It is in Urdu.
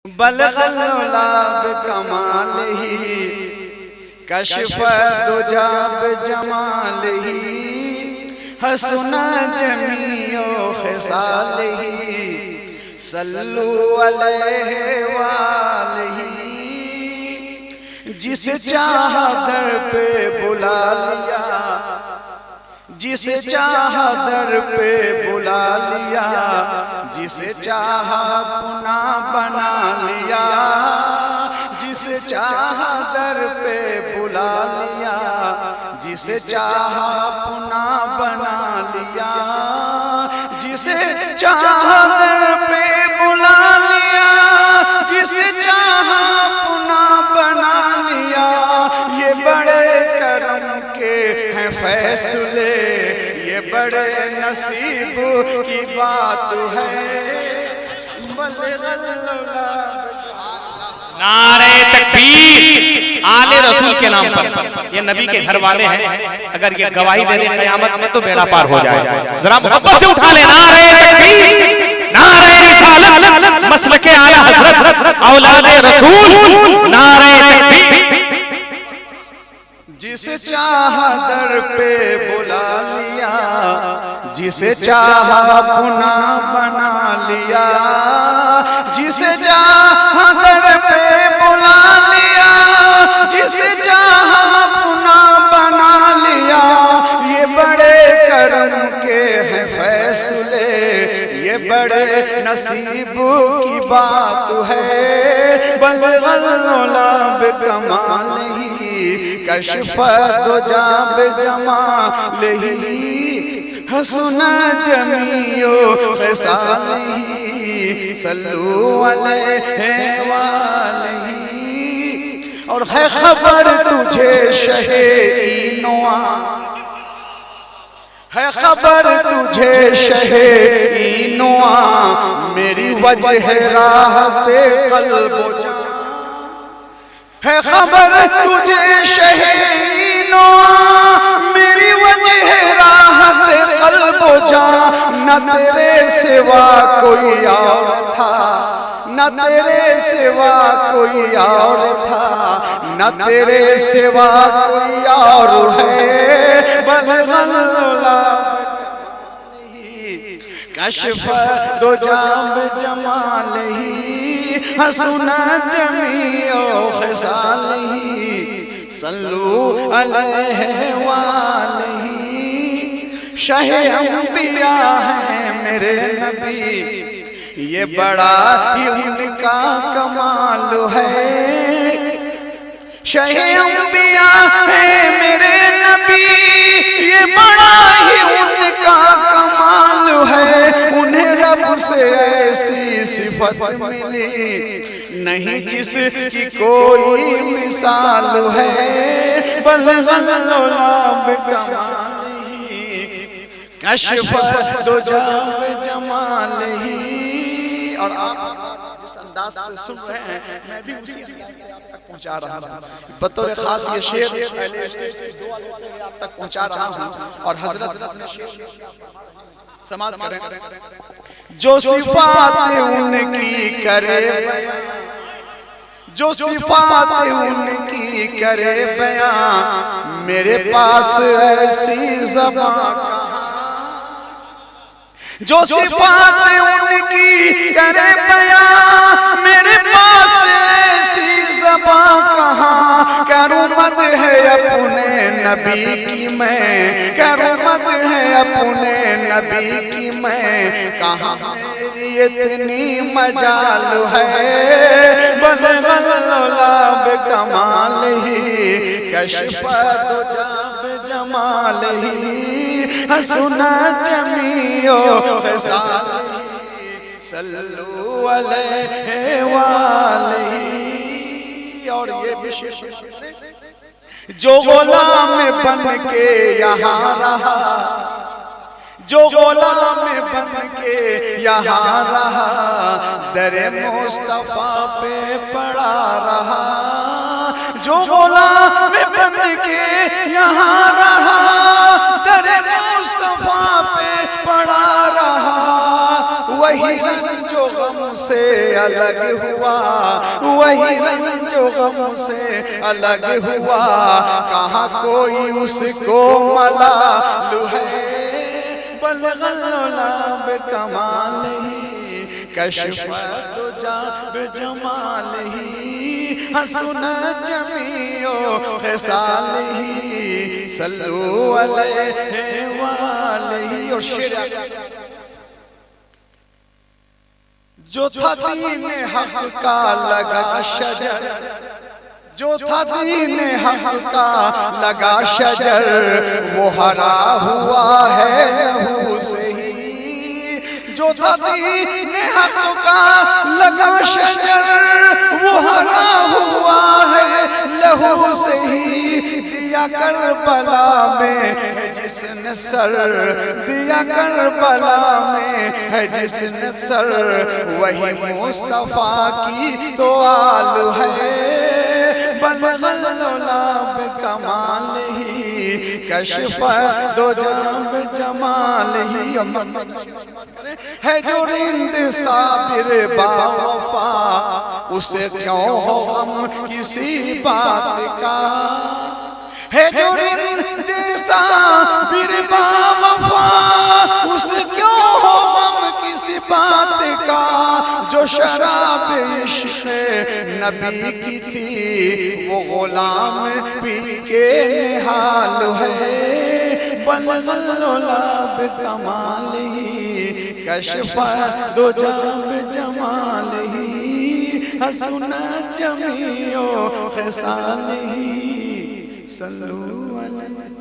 بلغ العلا بکمالہ کشف الدجی بجمالہ حسن جمیع خصالہ صلو علیہ وآلہ جسے چاہا در پہ بلا لیا جسے چاہا در پہ بلا لیا جسے چاہا پنا بنا لیا جسے چاہا در پہ بلا لیا جسے چاہا پنا بنا لیا جسے چاہا در پہ بلا لیا جسے چاہا پنا بنا لیا یہ بڑے کرم کے ہیں فیصلے یہ بڑے نصیب کی بات ہے نعرہ تکبیر آل رسول کے نام پر یہ نبی کے گھر والے ہیں اگر یہ گواہی دے دیں قیامت میں تو بیڑا پار ہو جائے ذرا محبت سے اٹھا لیں نعرہ تکبیر نعرہ رسالت مسلک اعلی حضرت اولاد رسول نعرہ تکبیر جسے چاہا در پہ بلا لیا جسے چاہا پنا بنا لیا جسے چاہا در پہ بلا لیا جسے چاہا پنا بنا لیا یہ بڑے کرم کے ہیں فیصلے یہ بڑے نصیب کی بات ہے بلغ العلا بکمالہ کشف الدجی بجمالہ حسن جمیع خصالہ صلو علیہ وآلہ اور ہے خبر تجھے شہ اینواں ہے خبر تجھے شہ اینواں میری وجہ راحت قلب و جان ہے خبر تجھے شہ اینواں میری وجہ راحت قلب و جان نہ تیرے سوا کوئی اور تھا نہ تیرے سوا کوئی اور تھا نہ تیرے سوا کوئی اور ہے بلغ العلا کشف الدجی بجمالہ حسن جمیع خصالہ صلو علیہ وآلہ شہ انبیاء ہیں میرے نبی یہ بڑا ہی ان کا کمال ہے شہ انبیاء ہیں میرے نبی یہ بڑا ہی ان کا کمال ہے انہیں رب سے ایسی صفت ملی نہیں جس کی کوئی مثال ہے بلغ العلا بکمالہ کشف الدجی بجمالہ اور آپ جس انداز سے سن رہے ہیں میں بھی اسی انداز سے آپ تک پہنچا رہا ہوں بطور خاص یہ شعر پہلے اسٹیج کی دعا لیتے ہوئے آپ تک پہنچا رہا ہوں اور حضرت نے شعر سماعت کریں جو صفات ان کی کرے جو صفات ان کی کرے بیان میرے پاس ایسی زبان جو صفات ان کی کرے بیان میرے پاس ایسی زبان کہاں کروں مد ہے اپنے نبی کی میں کروں مد ہے اپنے نبی کی میں کہاں میری اتنی مجال ہے بلغ العلا بکمالہ کشف الدجی بجمالہ حسن جمیع خصالہ صلو علیہ وآلہ اور یہ بھی جو غلام بن کے یہاں رہا جو غلام بن کے یہاں رہا در مصطفیٰ پہ پڑا رہا جو غلام بن کے یہاں رہا در مصطفیٰ پہ پڑا رہا وہی رنج و غم سے الگ ہوا، وہی رنج و غم سے الگ ہوا، کہاں کوئی اس کو ملال ہے، بلغ العلا بکمالہ، کشف الدجی بجمالہ، حسن جمیع خصالہ، صلو علیہ وآلہ۔ اور شعر جو تھا دین حق کا لگا شجر، جو تھا دین حق کا لگا شجر، وہ ہرا ہوا ہے لہو سے ہی، جو تھا دین حق کا لگا شجر، وہ ہرا ہوا ہے لہو سے ہی، دیا کربلا میں ہے جس نے سر، دیا کربلا میں ہے جس نے سر، وہی مصطفیٰ کی تو آل ہے، بلغ العلا بکمالہ، کشف الدجی بجمالہ۔ ہے جو رند صابر با وفا، اسے کیوں ہو غم کسی بات کا، ہے جو رند صابر با وفا، اسے کیوں ہو غم کسی بات کا، جو شراب عشق نبی کی تھی، وہ غلام پی کے نحال ہے، بلغ العلا بکمالہ، کشف الدجی بجمالہ، حسن جمیع خصالہ، صلو علیہ